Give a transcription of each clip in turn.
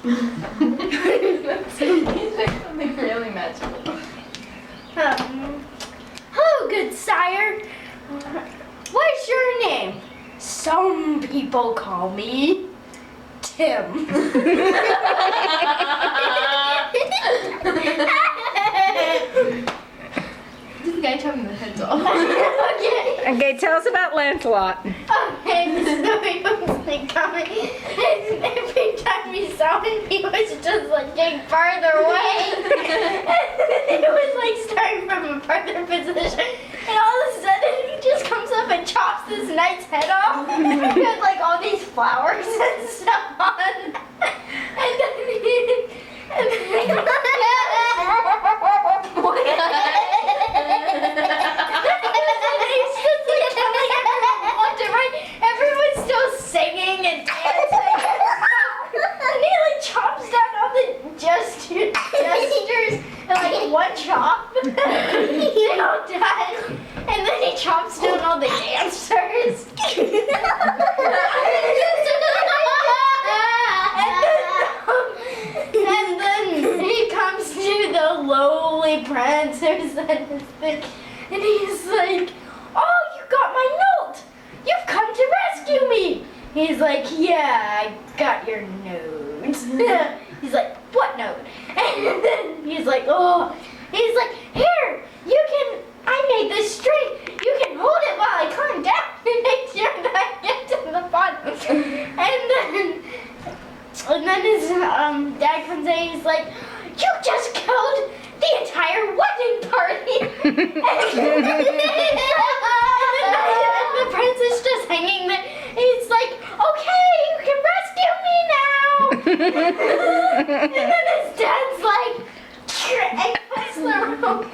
He's like something really magical. Hello, good sire. What's your name? Some people call me Tim. This guy chopping the heads off. Okay, tell us about Lancelot. Okay, so he was like coming, and every time we saw him, he was just like getting farther away. And it was like starting from a farther position, and all of a sudden he just comes up and chops this knight's head off. He had like all these flowers and stuff on, and then everyone's still singing and dancing. And he like chops down all the gestures in like one chop. They all done. And then he chops down all the dancers. And then he comes to the lowly prince who's at his thing, and he's like, "Oh, you got my note! You've come to rescue me!" He's like, "Yeah, I got your note." He's like, "What note?" And then he's like, "Oh," he's like, "Here, I made this straight. You can hold it while I climb down and make sure that I get to the bottom." And then his dad comes in and he's like, "You just killed the entire wedding party!" and the prince is just hanging there. He's like, "Okay, you can rescue me now!" And then his dad's like, and puts the rope.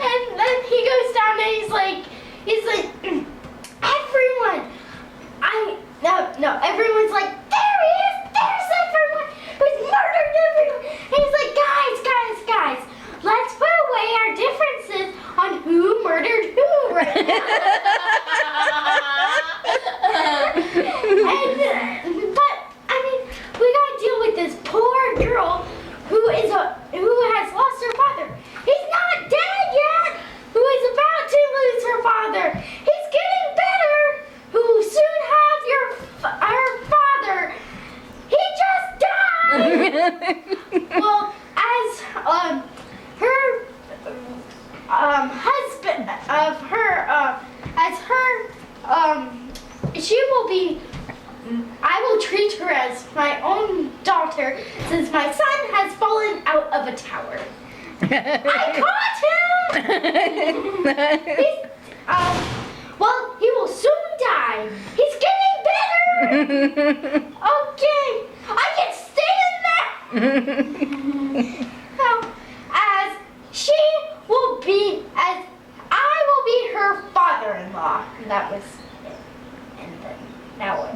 And then he goes down and he's like, "Everyone, everyone's like, there he is, there's everyone who's murdered everyone." And he's like, guys, let's put away our differences on who murdered who right now. But I mean, we gotta deal with this poor girl who has lost her father. He's not dead yet. Who is about to lose her father. He's getting better. Who will soon have her father. He just died. Well, as her husband of her she will be. I will treat her as my own daughter since my son has fallen out of a tower. I caught him! Well, he will soon die. He's getting better! Okay, I can stay in there! So, as I will be her father-in-law. And that was it. And then, now what?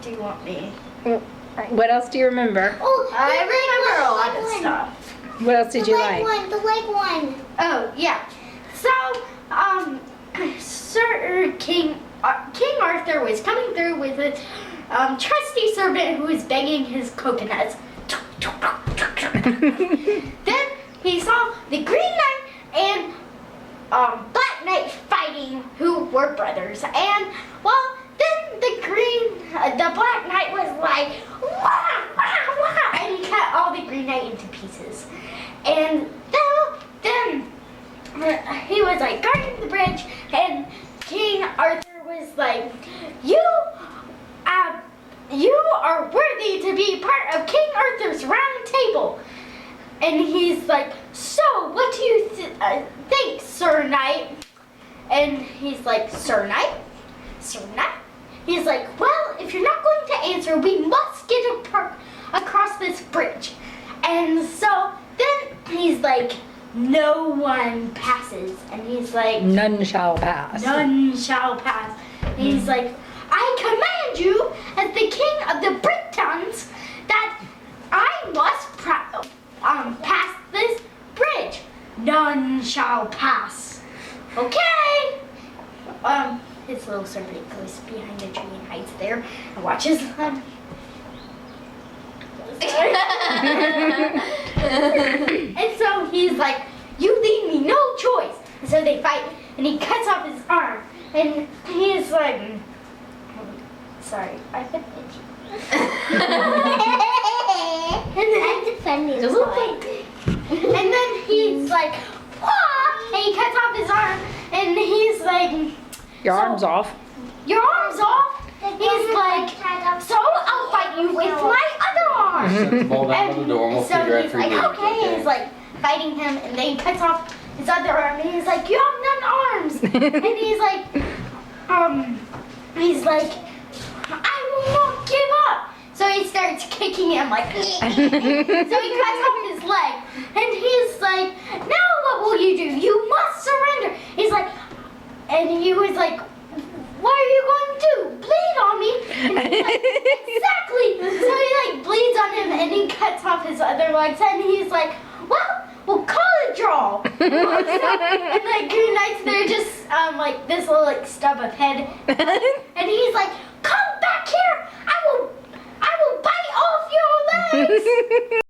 Do you want me? What else do you remember? Oh, I remember a lot of stuff. What else did you like? The leg one. Oh, yeah. So, Sir King Arthur was coming through with his trusty servant who was banging his coconuts. Then he saw the Green Knight and Black Knight fighting, who were brothers. And, well, then the Black Knight was like, "Wah, wah, wah," and he cut all the Green Knight into pieces. And then he was like guarding the bridge, and King Arthur was like, you are worthy to be part of King Arthur's round table." And he's like, "So, what do you think, Sir Knight?" And he's like, "Sir Knight? Sir Knight?" He's like, "Well, if you're not going to answer, we must get across this bridge." And so then he's like, "No one passes." And he's like, None shall pass. "None shall pass." And he's like, "I command you, as the king of the Britons, that I must pass this bridge. None shall pass." Okay. His little servant goes behind a tree and hides there and watches them. And so he's like, you leave me no choice. And so they fight, and he cuts off his arm. And he's like, sorry, I hit you. I'm defending And then he's like, ah! And he cuts off his arm, and he's like, Your arm's off. your arm's off? He's like, so I'll fight you with my other arm. Set the ball down on the door and we'll So figure out he's for like, you. okay, and he's like fighting him, and then he cuts off his other arm, and he's like, you have none arms. And he's like, I will not give up. So he starts kicking him like, so he cuts off his leg, and he's like, now what will you do? You must surrender. He's like, and he was like, what are you going to do? Bleed on me? And he's like, exactly. So he like bleeds on him, and he cuts off his other legs, and he's like, well, we'll call it a draw. And like Green Knights, they're just like this little like stub of head, and